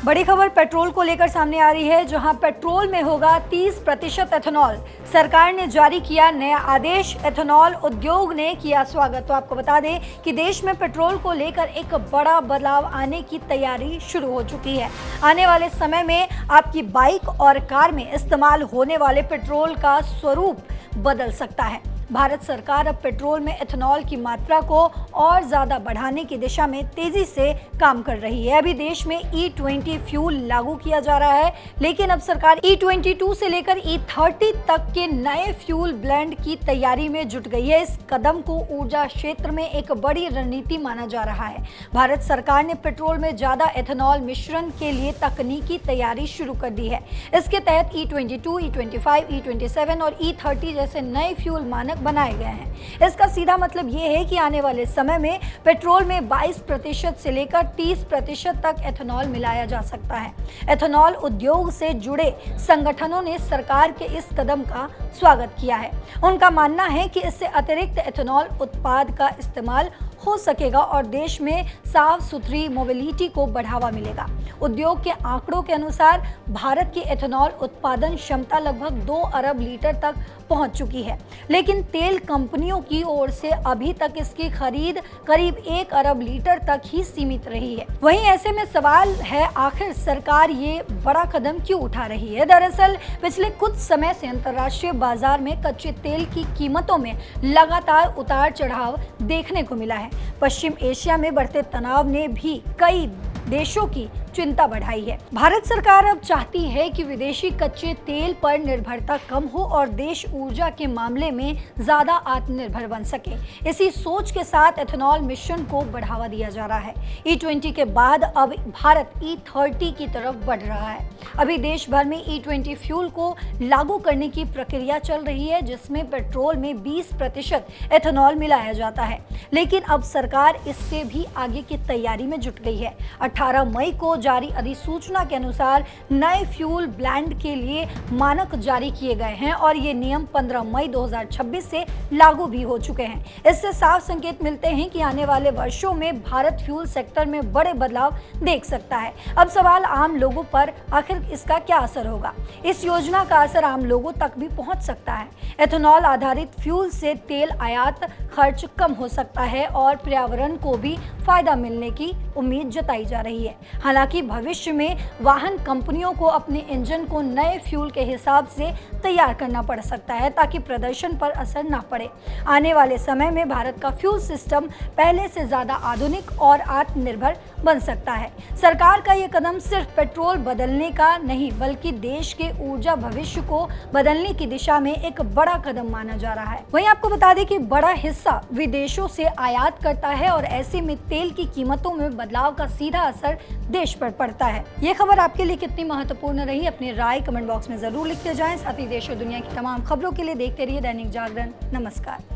बड़ी खबर पेट्रोल को लेकर सामने आ रही है, जहां पेट्रोल में होगा 30% एथेनॉल। सरकार ने जारी किया नया आदेश, एथेनॉल उद्योग ने किया स्वागत। तो आपको बता दें कि देश में पेट्रोल को लेकर एक बड़ा बदलाव आने की तैयारी शुरू हो चुकी है। आने वाले समय में आपकी बाइक और कार में इस्तेमाल होने वाले पेट्रोल का स्वरूप बदल सकता है। भारत सरकार अब पेट्रोल में एथेनॉल की मात्रा को और ज़्यादा बढ़ाने की दिशा में तेज़ी से काम कर रही है। अभी देश में E20 फ्यूल लागू किया जा रहा है, लेकिन अब सरकार E22 से लेकर E30 तक के नए फ्यूल ब्लेंड की तैयारी में जुट गई है। इस कदम को ऊर्जा क्षेत्र में एक बड़ी रणनीति माना जा रहा है। भारत सरकार ने पेट्रोल में ज़्यादा एथेनॉल मिश्रण के लिए तकनीकी तैयारी शुरू कर दी है। इसके तहत E22, E25, E27 और E30 जैसे नए फ्यूल मानक बनाए गए हैं। इसका सीधा मतलब ये है कि आने वाले समय में पेट्रोल में 22% से लेकर 30% तक एथेनॉल मिलाया जा सकता है। एथेनॉल उद्योग से जुड़े संगठनों ने सरकार के इस कदम का स्वागत किया है। उनका मानना है कि इससे अतिरिक्त एथेनॉल उत्पाद का इस्तेमाल हो सकेगा और देश में साफ सुथरी मोबिलिटी को बढ़ावा मिलेगा। उद्योग के आंकड़ों के अनुसार भारत की एथेनॉल उत्पादन क्षमता लगभग 2 अरब लीटर तक पहुंच चुकी है, लेकिन तेल कंपनियों की ओर से अभी तक इसकी खरीद करीब 1 अरब लीटर तक ही सीमित रही है। वहीं ऐसे में सवाल है, आखिर सरकार ये बड़ा कदम क्यों उठा रही है? दरअसल पिछले कुछ समय से अंतर्राष्ट्रीय बाजार में कच्चे तेल की कीमतों में लगातार उतार चढ़ाव देखने को मिला है। पश्चिम एशिया में बढ़ते तनाव ने भी कई देशों की चिंता बढ़ाई है। भारत सरकार अब चाहती है कि विदेशी कच्चे तेल पर निर्भरता कम हो और देश ऊर्जा के मामले में ज्यादा आत्मनिर्भर बन सके। इसी सोच के साथ एथेनॉल मिश्रण को बढ़ावा दिया जा रहा है। E20 के बाद अब भारत E30 की तरफ बढ़ रहा है। अभी देश भर में E20 फ्यूल को लागू करने की प्रक्रिया चल रही है, जिसमें पेट्रोल में 20% एथेनॉल मिलाया जाता है, लेकिन अब सरकार इससे भी आगे की तैयारी में जुट गई है। 18 मई को जारी अधिसूचना के अनुसार नए फ्यूल ब्लेंड के लिए मानक जारी किए गए हैं और ये नियम 15 मई 2026 से लागू भी हो चुके हैं। इससे साफ संकेत मिलते हैं कि आने वाले वर्षों में भारत फ्यूल सेक्टर में बड़े बदलाव देख सकता है। अब सवाल आम लोगों पर, आखिर इसका क्या असर होगा? इस योजना का असर आम लोगों तक भी पहुंच सकता है। एथेनॉल आधारित फ्यूल से तेल आयात खर्च कम हो सकता है और पर्यावरण को भी फायदा मिलने की उम्मीद जताई जा रही है। हालांकि भविष्य में वाहन कंपनियों को अपने इंजन को नए फ्यूल के हिसाब से तैयार करना पड़ सकता है, ताकि प्रदर्शन पर असर ना पड़े। आने वाले समय में भारत का फ्यूल सिस्टम पहले से ज्यादा आधुनिक और आत्मनिर्भर बन सकता है। सरकार का ये कदम सिर्फ पेट्रोल बदलने का नहीं, बल्कि देश के ऊर्जा भविष्य को बदलने की दिशा में एक बड़ा कदम माना जा रहा है। वहीं आपको बता दें कि बड़ा हिस्सा विदेशों से आयात करता है और ऐसे में तेल की कीमतों में बदलाव का सीधा असर देश पर पड़ता है। ये खबर आपके लिए कितनी महत्वपूर्ण रही, अपनी राय कमेंट बॉक्स में जरूर लिखते जाएं। साथ ही देश और दुनिया की तमाम खबरों के लिए देखते रहिए दैनिक जागरण। नमस्कार।